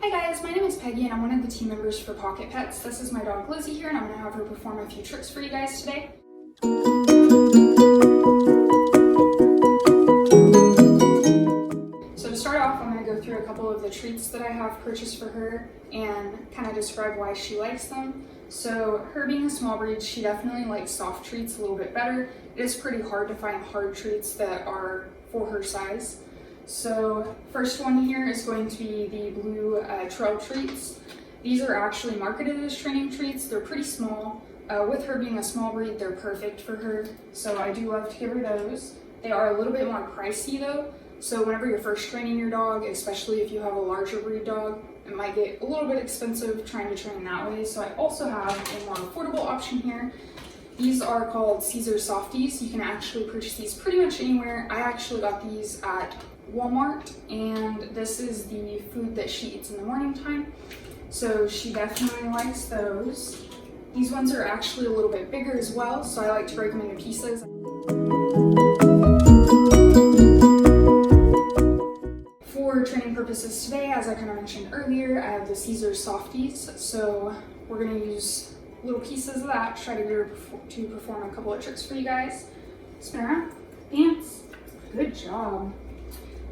Hi guys, my name is Peggy and I'm one of the team members for Pocket Pets. This is my dog Lizzie here and I'm going to have her perform a few tricks for you guys today. So to start off, I'm going to go through a couple of the treats that I have purchased for her and kind of describe why she likes them. So her being a small breed, she definitely likes soft treats a little bit better. It is pretty hard to find hard treats that are for her size. So first one here is going to be the blue trail treats. These are actually marketed as training treats. They're pretty small. With her being a small breed, they're perfect for her. So I do love to give her those. They are a little bit more pricey though. So whenever you're first training your dog, especially if you have a larger breed dog, it might get a little bit expensive trying to train that way. So I also have a more affordable option here. These are called Caesar Softies. You can actually purchase these pretty much anywhere. I actually got these at Walmart, and this is the food that she eats in the morning time. So she definitely likes those. These ones are actually a little bit bigger as well, so I like to break them into pieces. For training purposes today, as I kind of mentioned earlier, I have the Caesar Softies. So we're going to use little pieces of that to try to get her to perform a couple of tricks for you guys. Spin around, dance. Good job.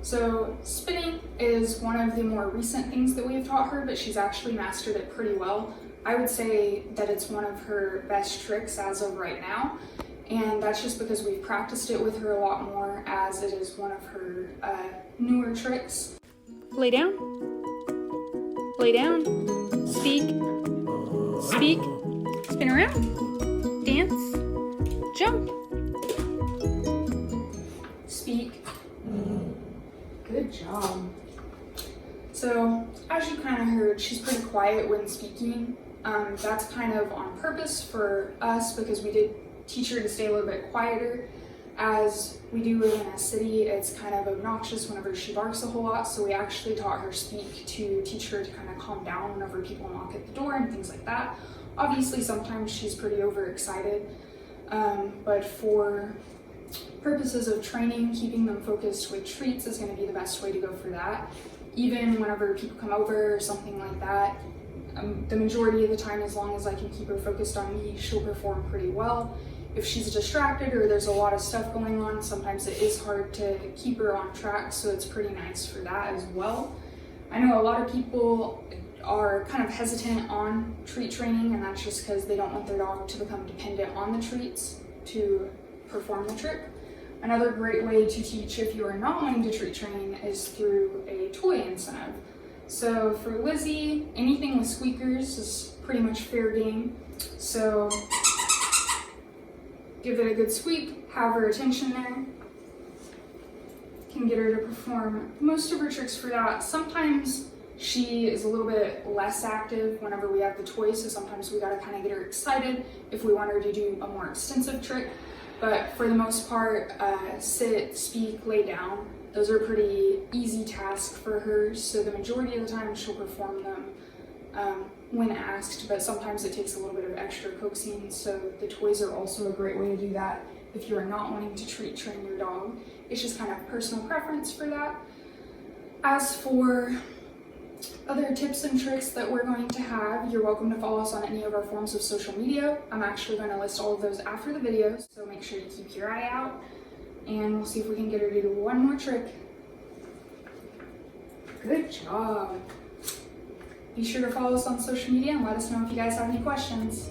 So spinning is one of the more recent things that we've taught her, but she's actually mastered it pretty well. I would say that it's one of her best tricks as of right now, and that's just because we've practiced it with her a lot more, as it is one of her newer tricks. Lay down, lay down, speak, speak, spin around, dance, jump, speak. Good job. So, as you kind of heard, she's pretty quiet when speaking. That's kind of on purpose for us because we did teach her to stay a little bit quieter. As we do live in a city, it's kind of obnoxious whenever she barks a whole lot, so we actually taught her speak to teach her to kind of calm down whenever people knock at the door and things like that. Obviously, sometimes she's pretty overexcited, but for purposes of training, keeping them focused with treats is going to be the best way to go for that. Even whenever people come over or something like that, the majority of the time, as long as I can keep her focused on me, she'll perform pretty well. If she's distracted or there's a lot of stuff going on, sometimes it is hard to keep her on track, so it's pretty nice for that as well. I know a lot of people are kind of hesitant on treat training, and that's just because they don't want their dog to become dependent on the treats to perform the trick. Another great way to teach if you are not wanting to treat train is through a toy incentive. So for Lizzie, anything with squeakers is pretty much fair game. So give it a good squeak, have her attention there. Can get her to perform most of her tricks for that. Sometimes she is a little bit less active whenever we have the toy, so sometimes we gotta kind of get her excited if we want her to do a more extensive trick. But for the most part, sit, speak, lay down, those are pretty easy tasks for her, so the majority of the time she'll perform them when asked, but sometimes it takes a little bit of extra coaxing, so the toys are also a great way to do that if you are not wanting to treat train your dog. It's just kind of personal preference for that. As for other tips and tricks that we're going to have, you're welcome to follow us on any of our forms of social media. I'm actually going to list all of those after the video, so make sure to keep your eye out, and we'll see if we can get her to do one more trick. Good job. Be sure to follow us on social media and let us know if you guys have any questions.